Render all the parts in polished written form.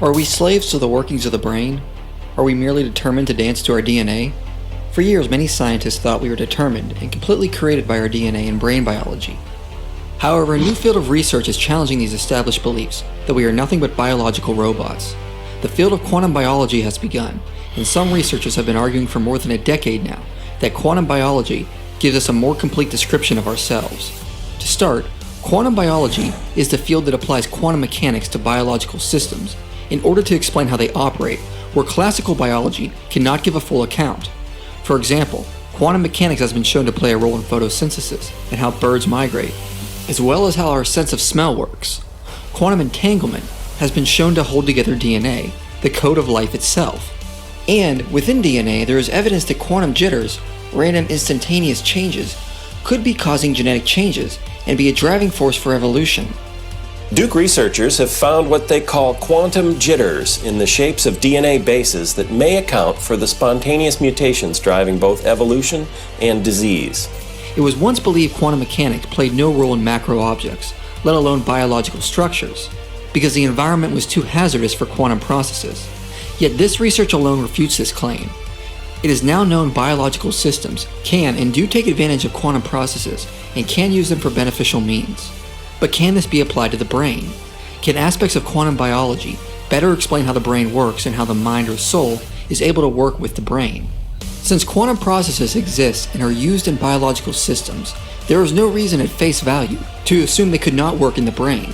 Are we slaves to the workings of the brain? Are we merely determined to dance to our DNA? For years, many scientists thought we were determined and completely created by our DNA and brain biology. However, a new field of research is challenging these established beliefs that we are nothing but biological robots. The field of quantum biology has begun, and some researchers have been arguing for more than a decade now that quantum biology gives us a more complete description of ourselves. To start, quantum biology is the field that applies quantum mechanics to biological systems in order to explain how they operate, where classical biology cannot give a full account. For example, quantum mechanics has been shown to play a role in photosynthesis and how birds migrate, as well as how our sense of smell works. Quantum entanglement has been shown to hold together DNA, the code of life itself. And within DNA, there is evidence that quantum jitters, random instantaneous changes, could be causing genetic changes and be a driving force for evolution. Duke researchers have found what they call quantum jitters in the shapes of DNA bases that may account for the spontaneous mutations driving both evolution and disease. It was once believed quantum mechanics played no role in macro objects, let alone biological structures, because the environment was too hazardous for quantum processes. Yet this research alone refutes this claim. It is now known biological systems can and do take advantage of quantum processes and can use them for beneficial means. But can this be applied to the brain? Can aspects of quantum biology better explain how the brain works and how the mind or soul is able to work with the brain? Since quantum processes exist and are used in biological systems, there is no reason at face value to assume they could not work in the brain.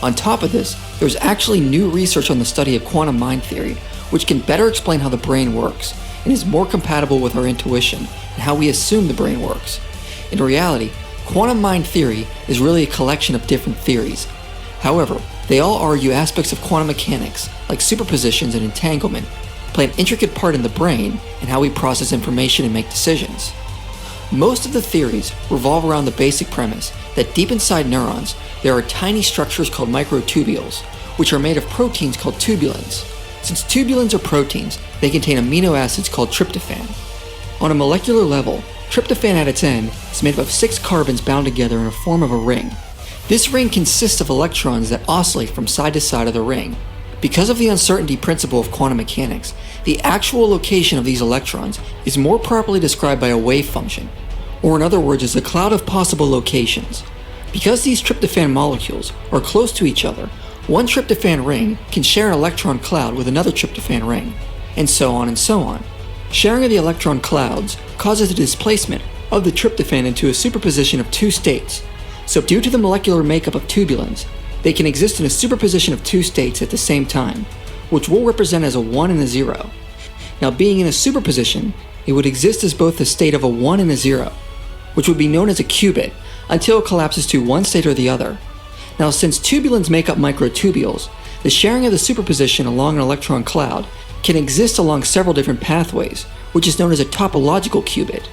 On top of this, there is actually new research on the study of quantum mind theory, which can better explain how the brain works and is more compatible with our intuition and how we assume the brain works. In reality, quantum mind theory is really a collection of different theories. However, they all argue aspects of quantum mechanics, like superpositions and entanglement, play an intricate part in the brain and how we process information and make decisions. Most of the theories revolve around the basic premise that deep inside neurons, there are tiny structures called microtubules, which are made of proteins called tubulins. Since tubulins are proteins, they contain amino acids called tryptophan. On a molecular level, tryptophan at its end is made up of 6 carbons bound together in a form of a ring. This ring consists of electrons that oscillate from side to side of the ring. Because of the uncertainty principle of quantum mechanics, the actual location of these electrons is more properly described by a wave function, or in other words, is a cloud of possible locations. Because these tryptophan molecules are close to each other, one tryptophan ring can share an electron cloud with another tryptophan ring, and so on and so on. Sharing of the electron clouds causes the displacement of the tryptophan into a superposition of 2 states. So due to the molecular makeup of tubulins, they can exist in a superposition of 2 states at the same time, which we'll represent as a 1 and a 0. Now, being in a superposition, it would exist as both the state of a 1 and a 0, which would be known as a qubit, until it collapses to one state or the other. Now, since tubulins make up microtubules, the sharing of the superposition along an electron cloud can exist along several different pathways, which is known as a topological qubit.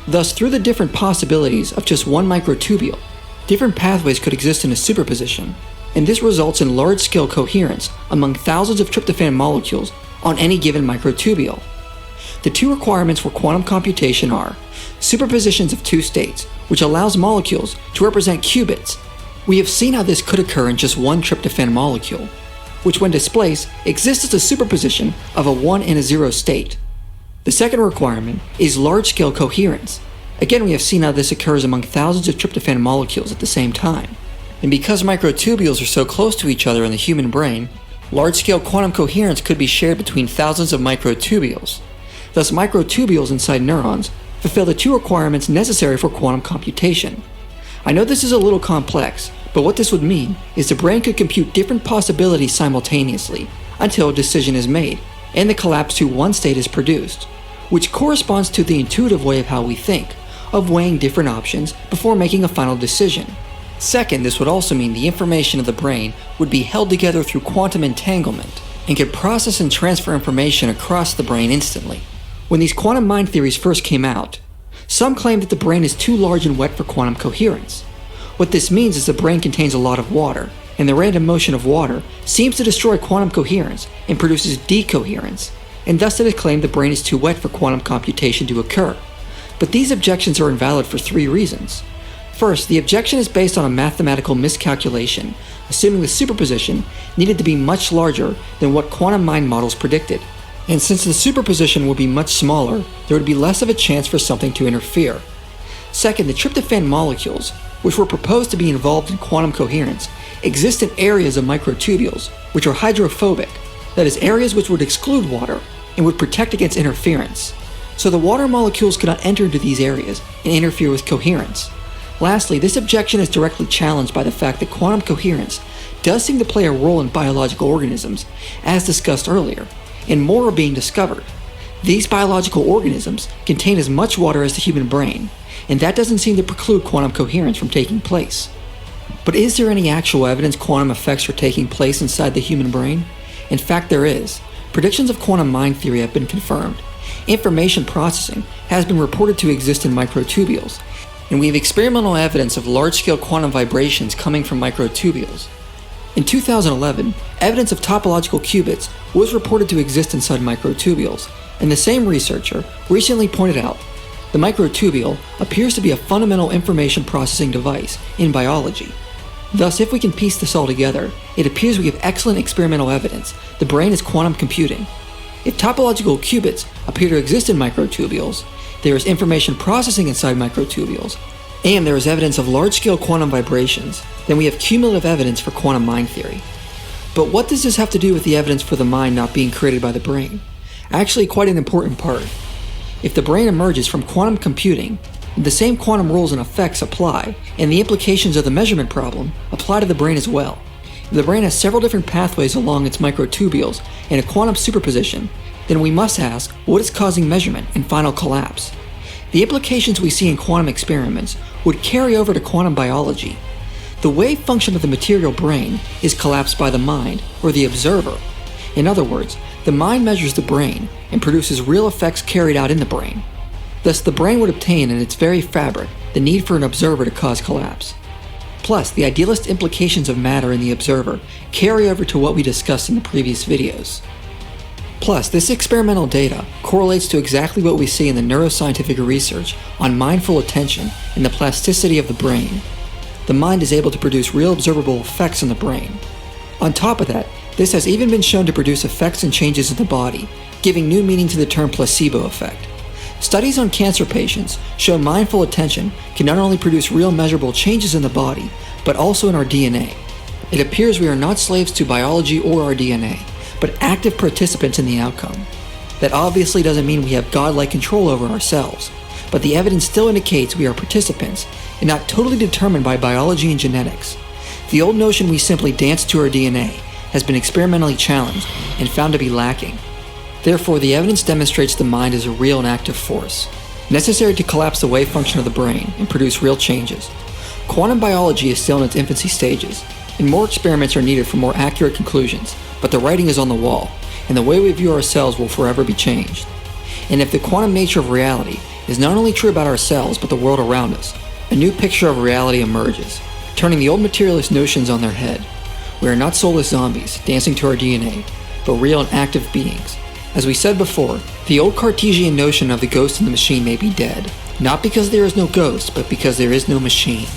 Thus, through the different possibilities of just one microtubule, different pathways could exist in a superposition, and this results in large-scale coherence among thousands of tryptophan molecules on any given microtubule. The 2 requirements for quantum computation are superpositions of 2 states, which allows molecules to represent qubits. We have seen how this could occur in just one tryptophan molecule, which when displaced exists as a superposition of a 1 and a 0 state. The second requirement is large-scale coherence. Again, we have seen how this occurs among thousands of tryptophan molecules at the same time. And because microtubules are so close to each other in the human brain, large-scale quantum coherence could be shared between thousands of microtubules. Thus, microtubules inside neurons fulfill the 2 requirements necessary for quantum computation. I know this is a little complex, but what this would mean is the brain could compute different possibilities simultaneously until a decision is made, and the collapse to one state is produced, which corresponds to the intuitive way of how we think, of weighing different options before making a final decision. Second, this would also mean the information of the brain would be held together through quantum entanglement and could process and transfer information across the brain instantly. When these quantum mind theories first came out, some claimed that the brain is too large and wet for quantum coherence. What this means is the brain contains a lot of water, and the random motion of water seems to destroy quantum coherence and produces decoherence, and thus it is claimed the brain is too wet for quantum computation to occur. But these objections are invalid for 3 reasons. First, the objection is based on a mathematical miscalculation, assuming the superposition needed to be much larger than what quantum mind models predicted. And since the superposition would be much smaller, there would be less of a chance for something to interfere. Second, the tryptophan molecules, which were proposed to be involved in quantum coherence, exist in areas of microtubules, which are hydrophobic, that is, areas which would exclude water and would protect against interference. So the water molecules could not enter into these areas and interfere with coherence. Lastly, this objection is directly challenged by the fact that quantum coherence does seem to play a role in biological organisms, as discussed earlier, and more are being discovered. These biological organisms contain as much water as the human brain, and that doesn't seem to preclude quantum coherence from taking place. But is there any actual evidence quantum effects are taking place inside the human brain? In fact, there is. Predictions of quantum mind theory have been confirmed. Information processing has been reported to exist in microtubules, and we have experimental evidence of large-scale quantum vibrations coming from microtubules. In 2011, evidence of topological qubits was reported to exist inside microtubules, and the same researcher recently pointed out the microtubule appears to be a fundamental information processing device in biology. Thus, if we can piece this all together, it appears we have excellent experimental evidence the brain is quantum computing. If topological qubits appear to exist in microtubules, there is information processing inside microtubules, and there is evidence of large-scale quantum vibrations, then we have cumulative evidence for quantum mind theory. But what does this have to do with the evidence for the mind not being created by the brain? Actually, quite an important part. If the brain emerges from quantum computing, the same quantum rules and effects apply, and the implications of the measurement problem apply to the brain as well. If the brain has several different pathways along its microtubules in a quantum superposition, then we must ask, what is causing measurement and final collapse? The implications we see in quantum experiments would carry over to quantum biology. The wave function of the material brain is collapsed by the mind, or the observer. In other words, the mind measures the brain and produces real effects carried out in the brain. Thus, the brain would obtain in its very fabric the need for an observer to cause collapse. Plus, the idealist implications of matter in the observer carry over to what we discussed in the previous videos. Plus, this experimental data correlates to exactly what we see in the neuroscientific research on mindful attention and the plasticity of the brain. The mind is able to produce real observable effects in the brain. On top of that, this has even been shown to produce effects and changes in the body, giving new meaning to the term placebo effect. Studies on cancer patients show mindful attention can not only produce real measurable changes in the body, but also in our DNA. It appears we are not slaves to biology or our DNA, but active participants in the outcome. That obviously doesn't mean we have godlike control over ourselves, but the evidence still indicates we are participants and not totally determined by biology and genetics. The old notion we simply dance to our DNA has been experimentally challenged and found to be lacking. Therefore, the evidence demonstrates the mind is a real and active force, necessary to collapse the wave function of the brain and produce real changes. Quantum biology is still in its infancy stages, and more experiments are needed for more accurate conclusions, but the writing is on the wall, and the way we view ourselves will forever be changed. And if the quantum nature of reality is not only true about ourselves but the world around us, a new picture of reality emerges, turning the old materialist notions on their head. We are not soulless zombies dancing to our DNA, but real and active beings. As we said before, the old Cartesian notion of the ghost in the machine may be dead, not because there is no ghost, but because there is no machine.